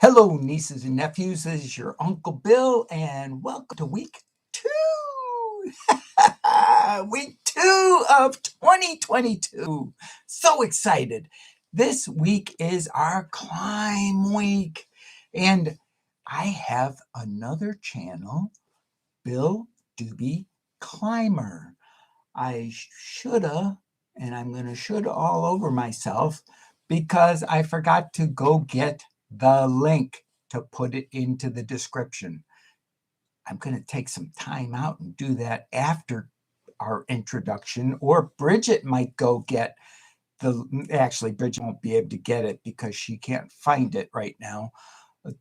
Hello, nieces and nephews. This is your Uncle Bill, and welcome to week 2. Week 2 of 2022. So excited. This week is our climb week, and I have another channel, Bill Dube Climber. I shoulda, and I'm going to shoulda all over myself because I forgot to go get the link to put it into the description. I'm going to take some time out and do that after our introduction, or Bridget might go get actually, Bridget won't be able to get it because she can't find it right now.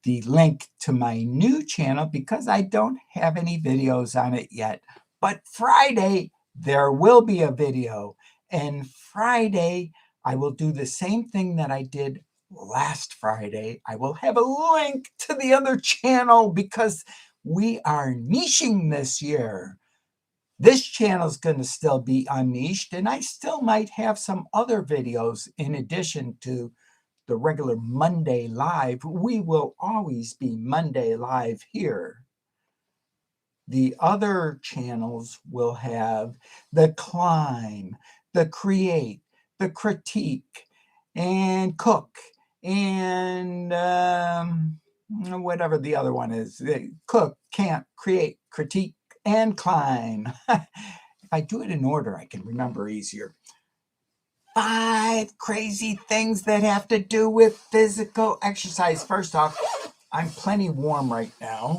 The link to my new channel because I don't have any videos on it yet. But Friday, there will be a video. And Friday, I will do the same thing that I did last Friday. I will have a link to the other channel because we are niching this year. This channel is going to still be unniched, and I still might have some other videos in addition to the regular Monday Live. We will always be Monday Live here. The other channels will have the climb, the create, the critique, and cook, and whatever the other one is. Cook, camp, create, critique, and climb. If I do it in order, I can remember easier. 5 crazy things that have to do with physical exercise. First off, I'm plenty warm right now.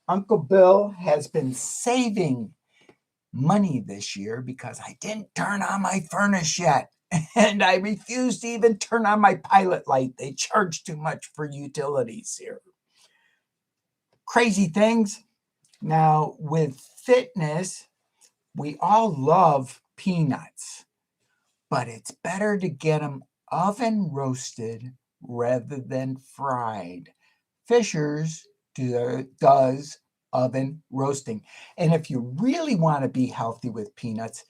Uncle Bill has been saving money this year because I didn't turn on my furnace yet. And I refuse to even turn on my pilot light. They charge too much for utilities here. Crazy things. Now, with fitness, we all love peanuts, but it's better to get them oven roasted rather than fried. Fisher's does oven roasting. And if you really want to be healthy with peanuts,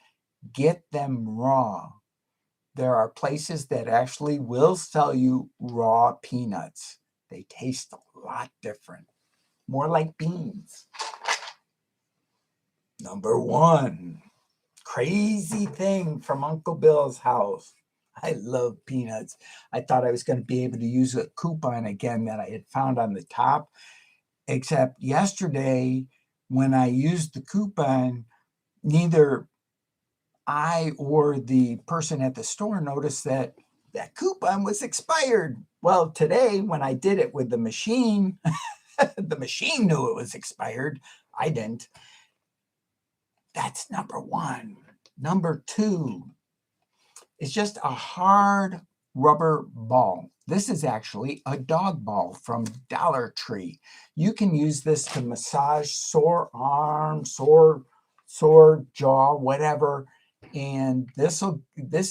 get them raw. There are places that actually will sell you raw peanuts. They taste a lot different, more like beans. Number 1, crazy thing from Uncle Bill's house. I love peanuts. I thought I was going to be able to use a coupon again that I had found on the top, except yesterday when I used the coupon, neither I or the person at the store noticed that that coupon was expired. Well, today when I did it with the machine, the machine knew it was expired. I didn't. That's number 1. Number 2 is just a hard rubber ball. This is actually a dog ball from Dollar Tree. You can use this to massage sore arms, sore jaw, whatever. And this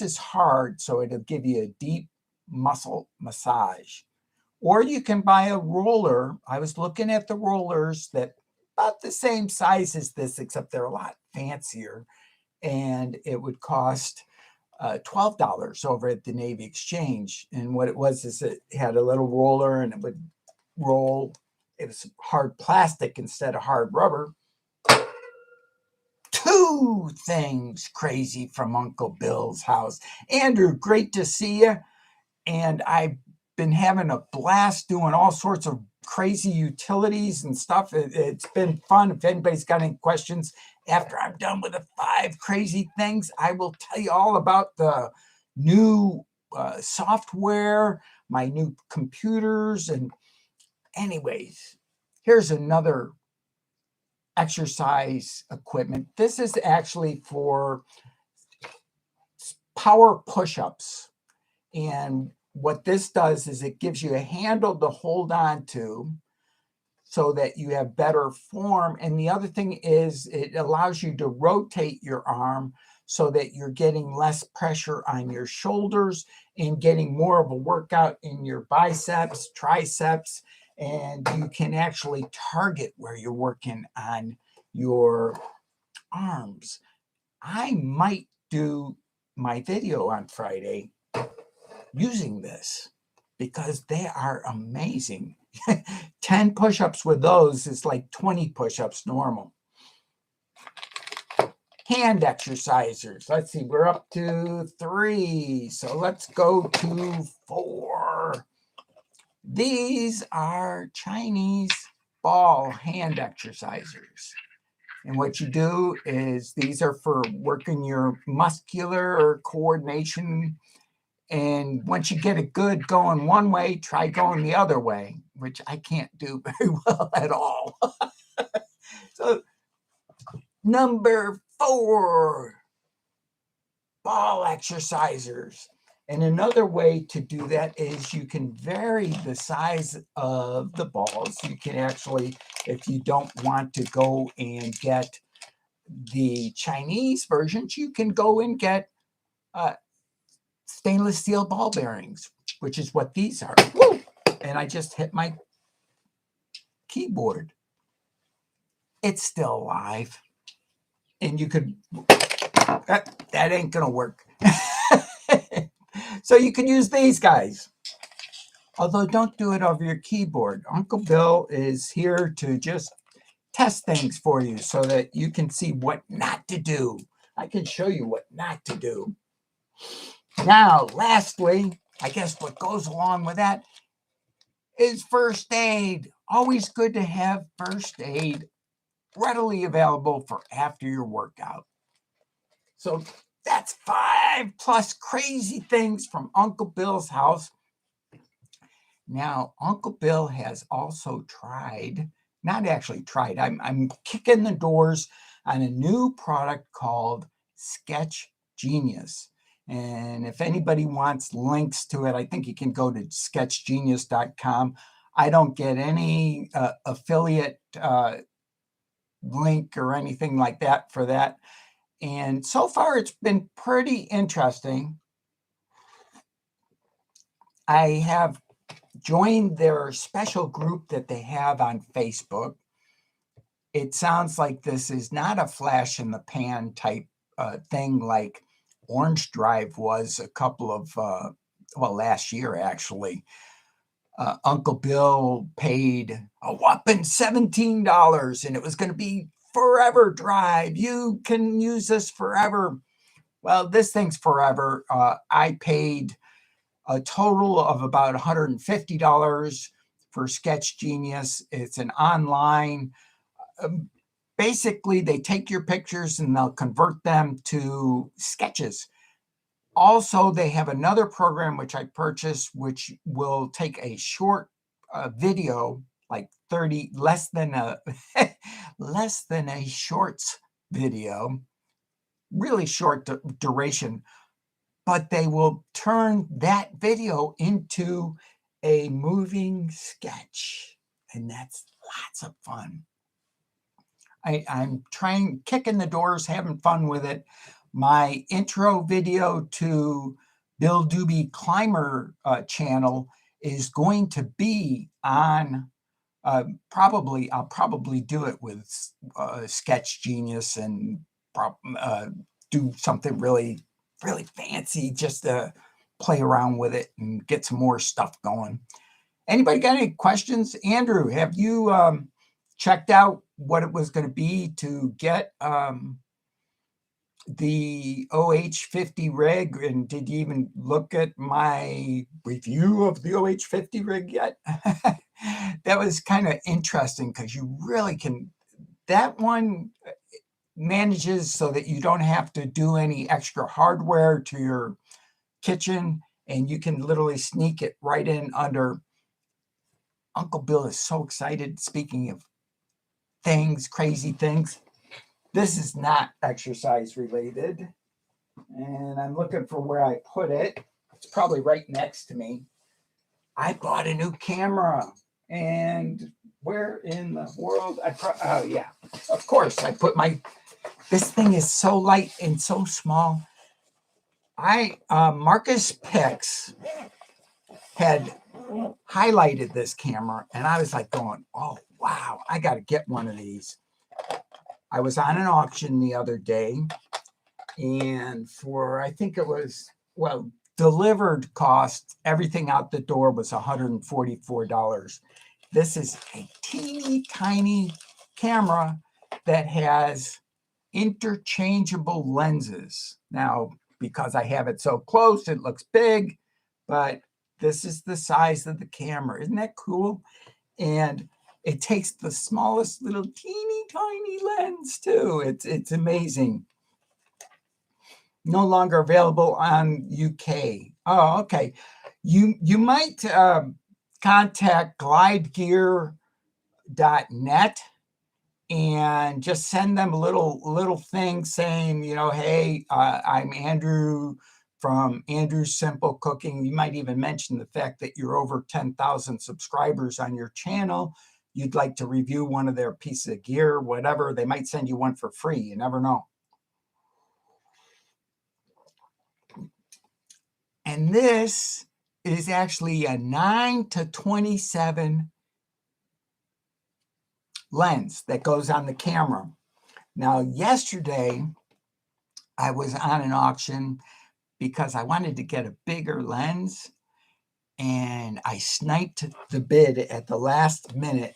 is hard, so it'll give you a deep muscle massage. Or you can buy a roller. I was looking at the rollers that about the same size as this, except they're a lot fancier. And it would cost $12 over at the Navy Exchange. And what it was is it had a little roller and it would roll. It was hard plastic instead of hard rubber. 2 things crazy from Uncle Bill's house. Andrew, great to see you. And I've been having a blast doing all sorts of crazy utilities and stuff. It's been fun. If anybody's got any questions after I'm done with the 5 crazy things, I will tell you all about the new software, my new computers. And anyways, here's another exercise equipment. This is actually for power push-ups. And what this does is it gives you a handle to hold on to so that you have better form. And the other thing is it allows you to rotate your arm so that you're getting less pressure on your shoulders and getting more of a workout in your biceps, triceps, and you can actually target where you're working on your arms. I might do my video on Friday using this. because they are amazing. 10 push-ups with those is like 20 push-ups normal. Hand exercisers. Let's see, we're up to 3. So let's go to 4. These are Chinese ball hand exercisers. And what you do is these are for working your muscular coordination. And once you get it good going one way, try going the other way, which I can't do very well at all. So, number 4, ball exercisers. And another way to do that is you can vary the size of the balls. You can actually, if you don't want to go and get the Chinese versions, you can go and get stainless steel ball bearings, which is what these are. Woo! And I just hit my keyboard. It's still alive. And you could, that ain't going to work. So you can use these guys. Although don't do it over your keyboard. Uncle Bill is here to just test things for you so that you can see what not to do. I can show you what not to do. Now, lastly, I guess what goes along with that is first aid. Always good to have first aid readily available for after your workout. So that's 5 plus crazy things from Uncle Bill's house. Now, Uncle Bill has also tried, not actually tried, I'm kicking the doors on a new product called Sketch Genius. And if anybody wants links to it, I think you can go to sketchgenius.com. I don't get any affiliate link or anything like that for that. And so far, it's been pretty interesting. I have joined their special group that they have on Facebook. It sounds like this is not a flash in the pan type thing like Orange Drive was a couple of, last year actually. Uncle Bill paid a whopping $17 and it was going to be forever drive. You can use this forever. Well, this thing's forever. I paid a total of about $150 for Sketch Genius. It's an online, basically they take your pictures and they'll convert them to sketches. Also, they have another program which I purchased, which will take a short video, like 30, less than a shorts video, really short duration, but they will turn that video into a moving sketch, and that's lots of fun. I'm kicking the doors, having fun with it. My intro video to Bill Dube Climber channel is going to be on, I'll probably do it with Sketch Genius and do something really, really fancy just to play around with it and get some more stuff going. Anybody got any questions? Andrew, have you checked out what it was going to be to get the OH50 rig, and did you even look at my review of the OH50 rig yet? That was kind of interesting because you really can, that one manages so that you don't have to do any extra hardware to your kitchen, and you can literally sneak it right in under. Uncle Bill is so excited. Speaking of things, crazy things, this is not exercise related, and I'm looking for where I put it. It's probably right next to me. I bought a new camera, and where in the world? Oh yeah, of course I put my. This thing is so light and so small. Marcus Pix had highlighted this camera, and I was like going, oh wow, I got to get one of these. I was on an auction the other day, and for, I think it was, delivered cost, everything out the door was $144. This is a teeny tiny camera that has interchangeable lenses. Now, because I have it so close, it looks big, but this is the size of the camera. Isn't that cool? And it takes the smallest little teeny tiny lens too. It's amazing. No longer available on UK. Oh, okay. You might contact glidegear.net and just send them a little thing saying, you know, hey, I'm Andrew from Andrew's Simple Cooking. You might even mention the fact that you're over 10,000 subscribers on your channel. You'd like to review one of their pieces of gear, whatever. They might send you one for free. You never know. And this is actually a 9-27 lens that goes on the camera. Now, yesterday, I was on an auction because I wanted to get a bigger lens, and I sniped the bid at the last minute.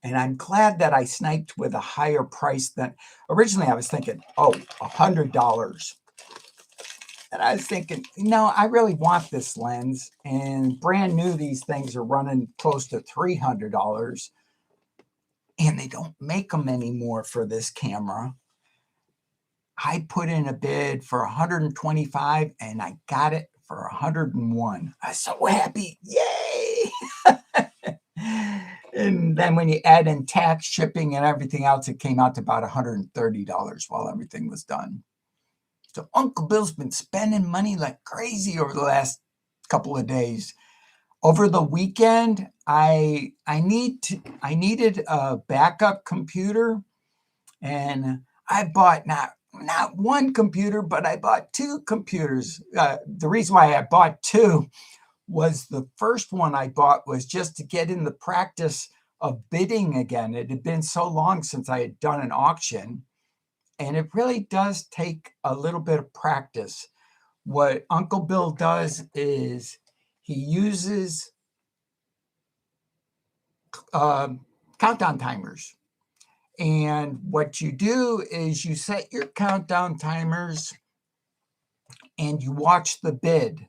And I'm glad that I sniped with a higher price than originally I was thinking, oh, $100. And I was thinking, no, I really want this lens. And brand new, these things are running close to $300. And they don't make them anymore for this camera. I put in a bid for 125 and I got it for 101. I was so happy. Yay! And then when you add in tax, shipping, and everything else, it came out to about $130 while everything was done. So Uncle Bill's been spending money like crazy over the last couple of days. Over the weekend, I needed a backup computer, and I bought not one computer, but I bought two computers. The reason why I bought two was the first one I bought was just to get in the practice of bidding again. It had been so long since I had done an auction, and it really does take a little bit of practice. What Uncle Bill does is he uses countdown timers. And what you do is you set your countdown timers and you watch the bid.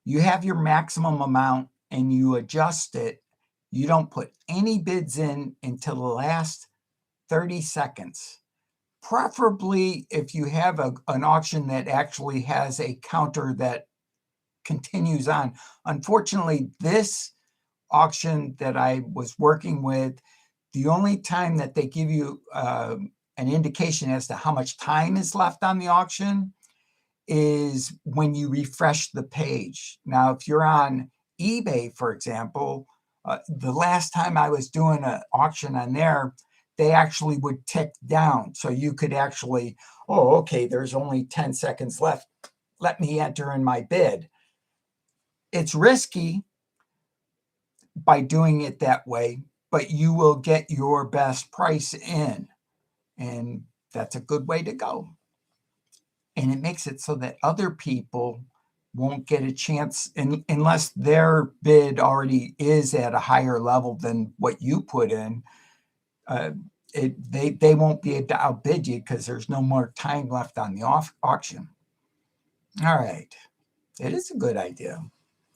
You have your maximum amount and you adjust it. You don't put any bids in until the last 30 seconds. Preferably if you have an auction that actually has a counter that continues on. Unfortunately, this auction that I was working with, the only time that they give you an indication as to how much time is left on the auction is when you refresh the page. Now, if you're on eBay, for example, the last time I was doing an auction on there, they actually would tick down. So you could actually, oh, okay, there's only 10 seconds left. Let me enter in my bid. It's risky by doing it that way, but you will get your best price in. And that's a good way to go. And it makes it so that other people won't get a chance unless their bid already is at a higher level than what you put in. They won't be able to outbid you because there's no more time left on the auction. All right. It is a good idea.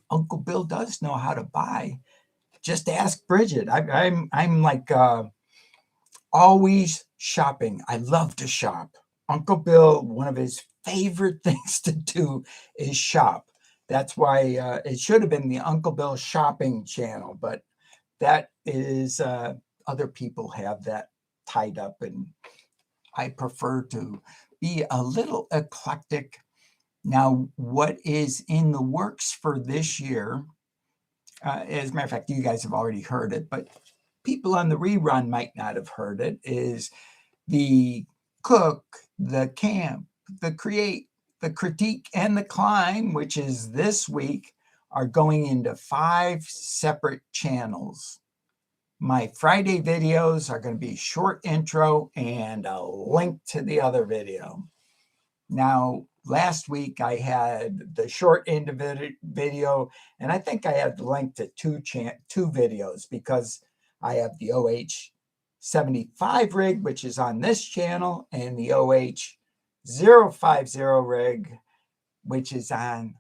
Uncle Bill does know how to buy. Just ask Bridget. I'm like always shopping. I love to shop. Uncle Bill, one of his favorite things to do is shop. That's why it should have been the Uncle Bill shopping channel, but that is other people have that tied up, and I prefer to be a little eclectic. Now, what is in the works for this year? As a matter of fact, you guys have already heard it, but people on the rerun might not have heard it, is the cook, the camp, the create, the critique, and the climb, which is this week, are going into 5 separate channels. My Friday videos are going to be short intro and a link to the other video. Now, last week I had the short end of it video, and I think I had the link to two videos, because I have the OH75 rig, which is on this channel, and the OH050 rig, which is on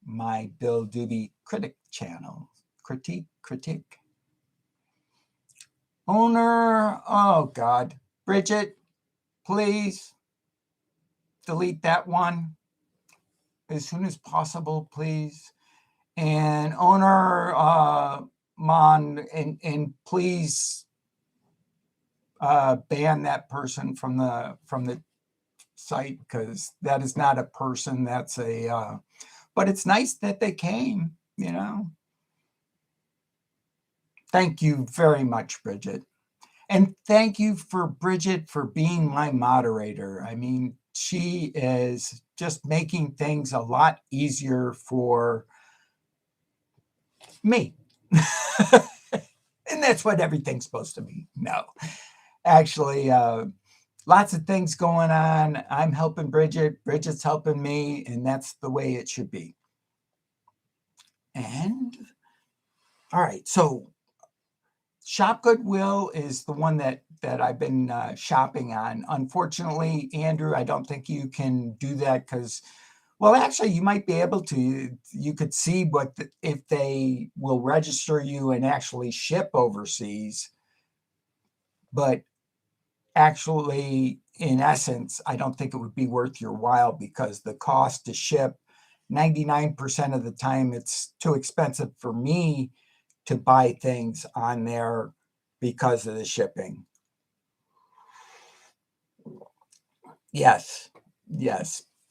my Bill Dube critic channel. Critique. Owner, oh God. Bridget, please delete that one as soon as possible, please. And owner, Mon, and please ban that person from the site, because that is not a person. That's a but it's nice that they came, you know. Thank you very much, Bridget. And thank you for Bridget for being my moderator. I mean, she is just making things a lot easier for me. And that's what everything's supposed to be. No, actually, lots of things going on. I'm helping Bridget. Bridget's helping me. And that's the way it should be. And all right. So Shop Goodwill is the one that I've been shopping on. Unfortunately, Andrew, I don't think you can do that because, well, actually, you might be able to. You could see if they will register you and actually ship overseas. But actually, in essence, I don't think it would be worth your while, because the cost to ship, 99% of the time, it's too expensive for me to buy things on there because of the shipping. Yes.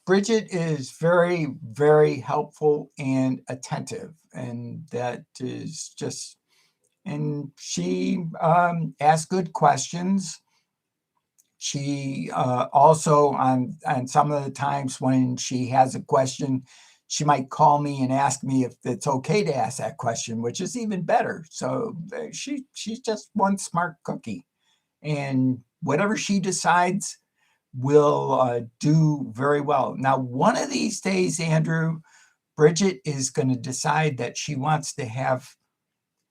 Bridget is very, very helpful and attentive, and that is just, and she asks good questions. She also, on some of the times when she has a question, she might call me and ask me if it's okay to ask that question, which is even better. So she's just one smart cookie, and whatever she decides will do very well. Now, one of these days, Andrew, Bridget is going to decide that she wants to have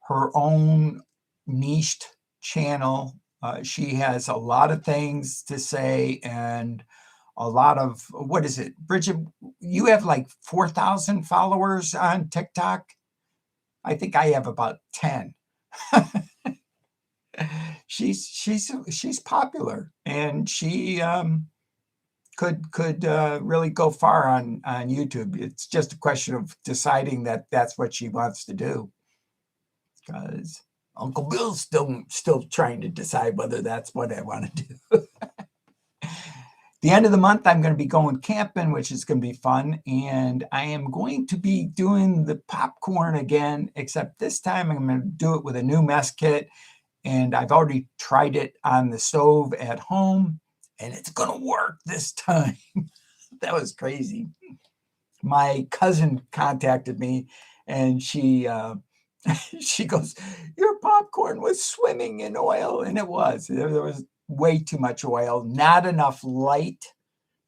her own niched channel. She has a lot of things to say, and a lot of, what is it, Bridget? You have like 4,000 followers on TikTok. I think I have about 10. She's popular, and she could really go far on YouTube. It's just a question of deciding that that's what she wants to do, because Uncle Bill's still trying to decide whether that's what I want to do. The end of the month, I'm going to be going camping, which is going to be fun. And I am going to be doing the popcorn again, except this time I'm going to do it with a new mess kit. And I've already tried it on the stove at home, and it's going to work this time. That was crazy. My cousin contacted me, and she goes, "Your popcorn was swimming in oil." And it was. There was way too much oil, not enough light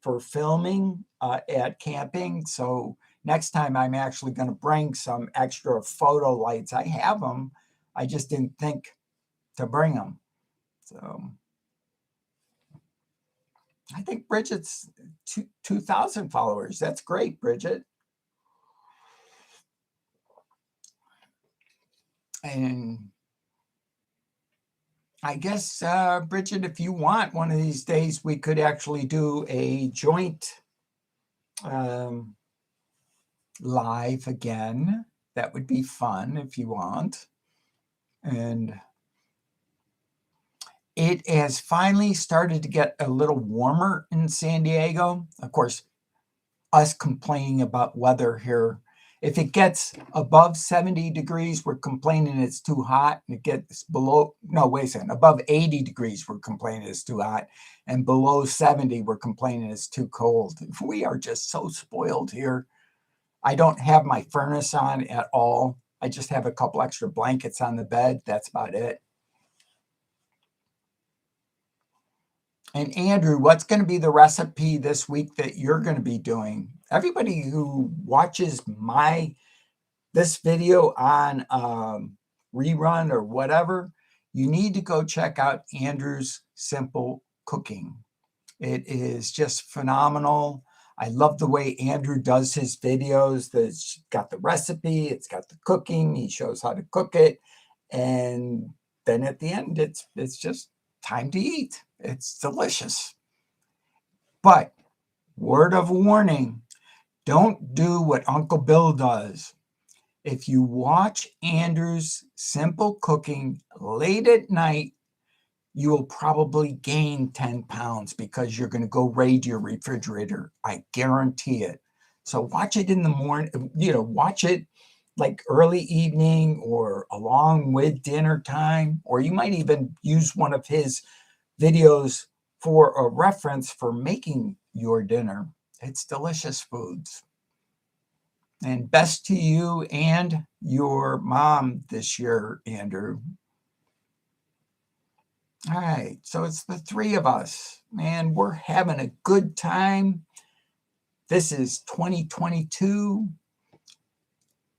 for filming at camping. So next time I'm actually going to bring some extra photo lights. I have them. I just didn't think to bring them. So I think Bridget's 2,000 followers. That's great, Bridget. And I guess, Bridget, if you want, one of these days we could actually do a joint live again. That would be fun if you want. And it has finally started to get a little warmer in San Diego. Of course, us complaining about weather here. If it gets above 70 degrees, we're complaining it's too hot. And it gets below, no, wait a second, above 80 degrees, we're complaining it's too hot. And below 70, we're complaining it's too cold. We are just so spoiled here. I don't have my furnace on at all. I just have a couple extra blankets on the bed. That's about it. And Andrew, what's going to be the recipe this week that you're going to be doing? Everybody who watches this video on rerun or whatever, you need to go check out Andrew's Simple Cooking. It is just phenomenal. I love the way Andrew does his videos. It's got the recipe, it's got the cooking, he shows how to cook it, and then at the end, it's just time to eat. It's delicious. But word of warning, don't do what Uncle Bill does. If you watch Andrew's Simple Cooking late at night, you will probably gain 10 pounds because you're going to go raid your refrigerator. I guarantee it. So watch it in the morning, watch it like early evening or along with dinner time, or you might even use one of his videos for a reference for making your dinner. It's delicious foods. And best to you and your mom this year, Andrew. All right, so it's the three of us, and we're having a good time. This is 2022.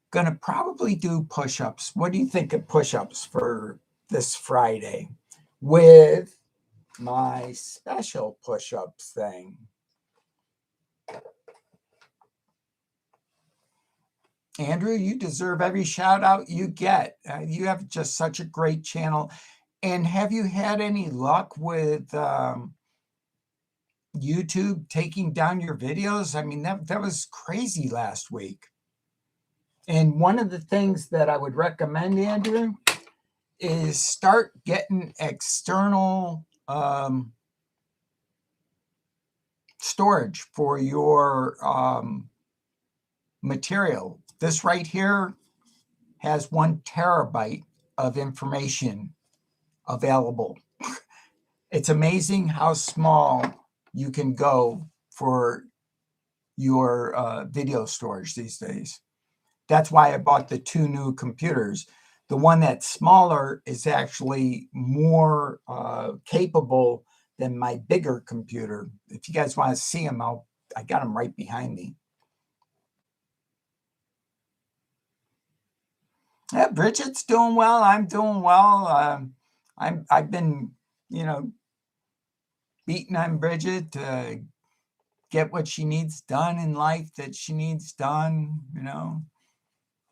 Gonna probably do push-ups. What do you think of push-ups for this Friday with my special push-ups thing? Andrew, you deserve every shout out you get. You have just such a great channel. And have you had any luck with YouTube taking down your videos? I mean, that was crazy last week. And one of the things that I would recommend, Andrew, is start getting external storage for your material. This right here has 1 terabyte of information available. It's amazing how small you can go for your video storage these days. That's why I bought the 2 new computers. The one that's smaller is actually more capable than my bigger computer. If you guys want to see them, I got them right behind me. Yeah, Bridget's doing well. I'm doing well. I've been, beating on Bridget to get what she needs done in life that she needs done,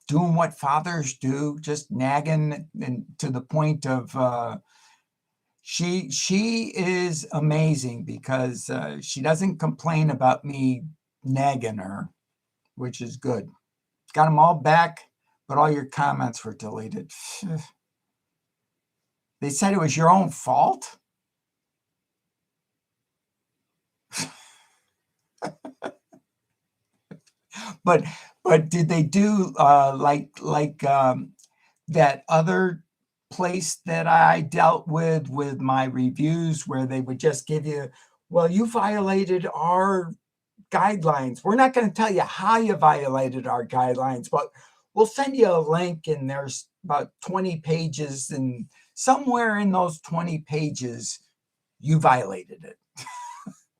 doing what fathers do, just nagging, and to the point of she is amazing because she doesn't complain about me nagging her, which is good. Got them all back, but all your comments were deleted. They said it was your own fault. But did they do like that other place that I dealt with my reviews where they would just give you, well, you violated our guidelines. We're not going to tell you how you violated our guidelines, but we'll send you a link, and there's about 20 pages, and somewhere in those 20 pages, you violated it.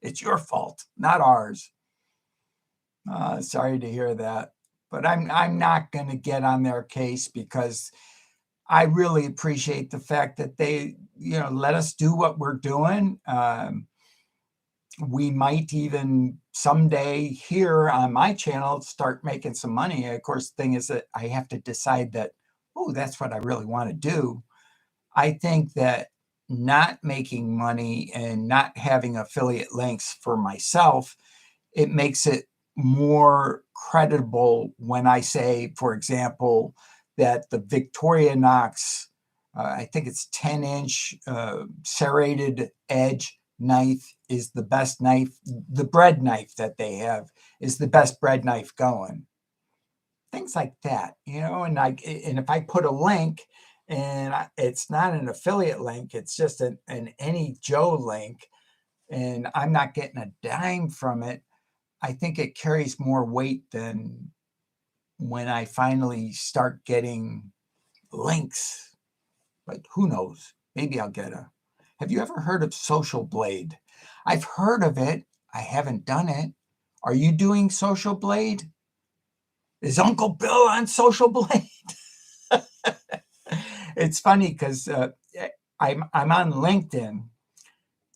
It's your fault, not ours. Sorry to hear that, but I'm not going to get on their case because I really appreciate the fact that they, let us do what we're doing. We might even someday here on my channel start making some money. Of course, the thing is that I have to decide that, oh, that's what I really want to do. I think that not making money and not having affiliate links for myself, it makes it more credible when I say, for example, that the Victorinox, I think it's 10-inch serrated edge knife is the best knife. The bread knife that they have is the best bread knife going. Things like that, and if I put a link, and it's not an affiliate link, it's just an any Joe link, and I'm not getting a dime from it, I think it carries more weight than when I finally start getting links. But who knows? Maybe I'll get have you ever heard of Social Blade? I've heard of it. I haven't done it. Are you doing Social Blade? Is Uncle Bill on Social Blade? It's funny because I'm on LinkedIn,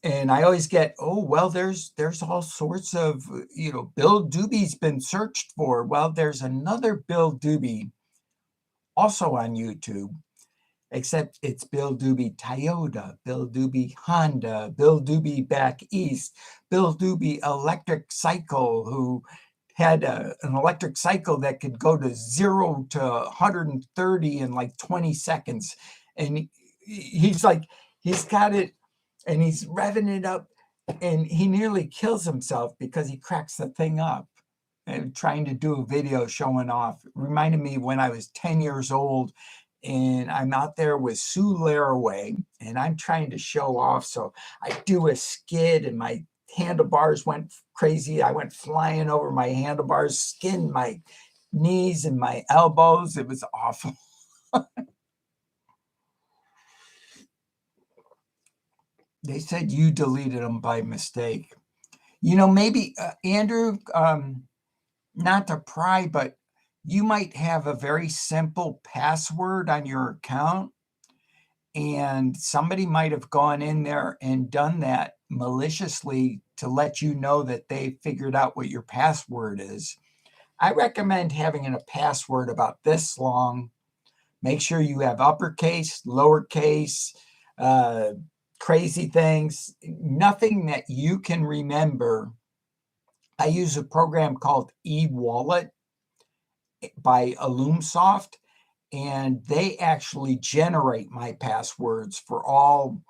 and I always get, oh, well, there's all sorts of, Bill Dube's been searched for. Well, there's another Bill Dube also on YouTube, except it's Bill Dube Toyota, Bill Dube Honda, Bill Dube back east, Bill Dube electric cycle, who had an electric cycle that could go to 0 to 130 in like 20 seconds. And he's got it, and he's revving it up, and he nearly kills himself because he cracks the thing up and trying to do a video showing off. It reminded me when I was 10 years old, and I'm out there with Sue Laraway, and I'm trying to show off. So I do a skid, and my handlebars went crazy. I went flying over my handlebars, skinned my knees and my elbows. It was awful. They said you deleted them by mistake. Maybe, Andrew, not to pry, but you might have a very simple password on your account, and somebody might have gone in there and done that maliciously to let you know that they figured out what your password is. I recommend having a password about this long. Make sure you have uppercase, lowercase, crazy things, nothing that you can remember. I use a program called eWallet by Illumsoft, and they actually generate my passwords for all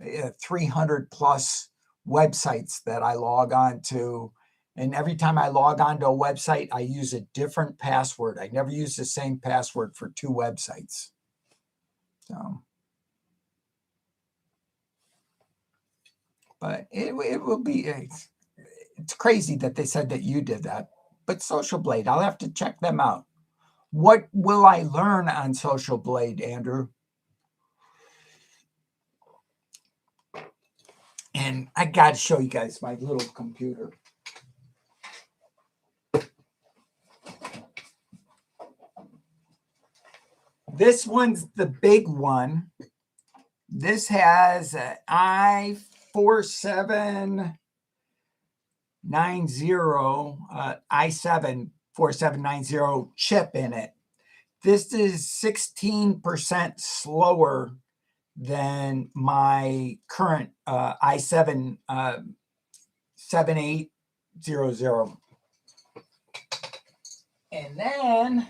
300 plus websites that I log on to. And every time I log on to a website, I use a different password. I never use the same password for 2 websites. So, but it will be, it's crazy that they said that you did that. But Social Blade, I'll have to check them out. What will I learn on Social Blade, Andrew? And I got to show you guys my little computer. This one's the big one. This has an i4790, i7 4790 chip in it. This is 16% slower than my current i7 7800. And then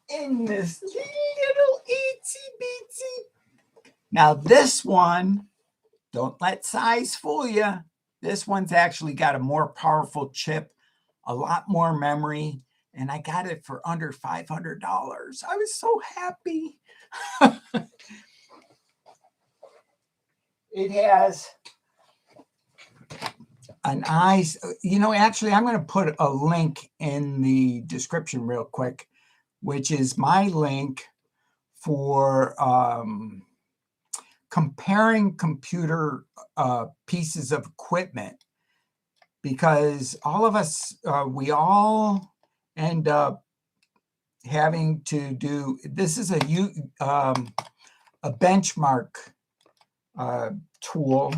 in this little itsy bitsy. Now this one, don't let size fool you. This one's actually got a more powerful chip, a lot more memory, and I got it for under $500. I was so happy. It has an eyes. Actually, I'm going to put a link in the description real quick, which is my link for comparing computer pieces of equipment, because all of us, we all end up having to do, this is a benchmark tool,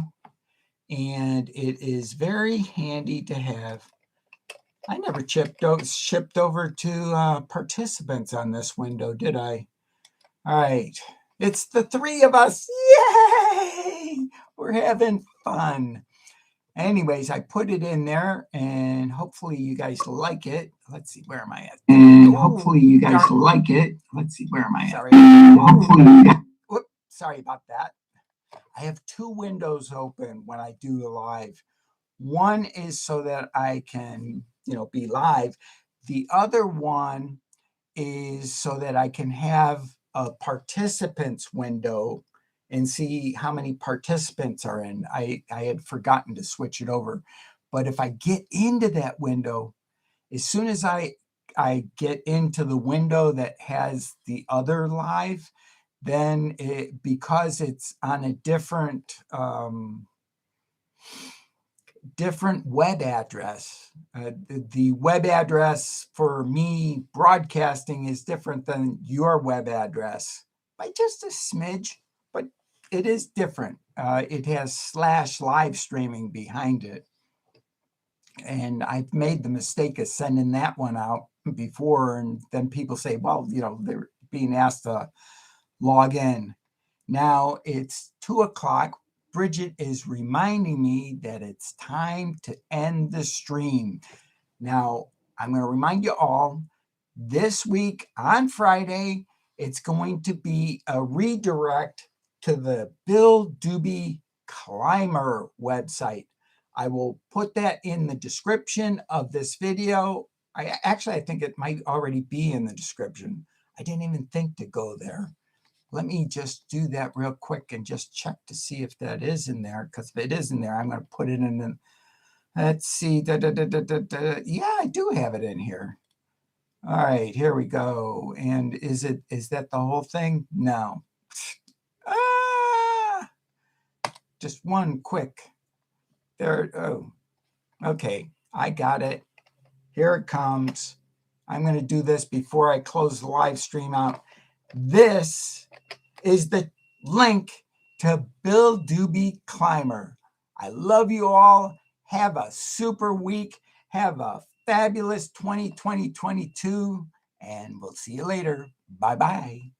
and it is very handy to have. I never shipped over to participants on this window, did I? All right. It's the 3 of us. Yay! We're having fun. Anyways, I put it in there, and hopefully you guys like it. Let's see, where am I at? And hopefully you guys like it. Let's see, where am I at? Sorry. Whoop, sorry about that. I have 2 windows open when I do the live. One is so that I can, be live. The other one is so that I can have a participants window and see how many participants are in. I had forgotten to switch it over. But if I get into that window, as soon as I get into the window that has the other live, then because it's on a different web address, the web address for me broadcasting is different than your web address by just a smidge, but it is different. It has /live streaming behind it. And I've made the mistake of sending that one out before, and then people say, well, they're being asked to log in. Now it's 2:00. Bridget is reminding me that it's time to end the stream. Now, I'm going to remind you all, this week on Friday, it's going to be a redirect to the Bill Dube Climber website. I will put that in the description of this video. I think it might already be in the description. I didn't even think to go there. Let me just do that real quick and just check to see if that is in there, because if it is in there, I'm going to put it in the, let's see, yeah, I do have it in here. All right, here we go. And is that the whole thing? No. Just one quick. There, oh, okay, I got it. Here it comes. I'm going to do this before I close the live stream out. This is the link to Bill Dube Climber. I love you all. Have a super week. Have a fabulous 2022, and we'll see you later. Bye-bye.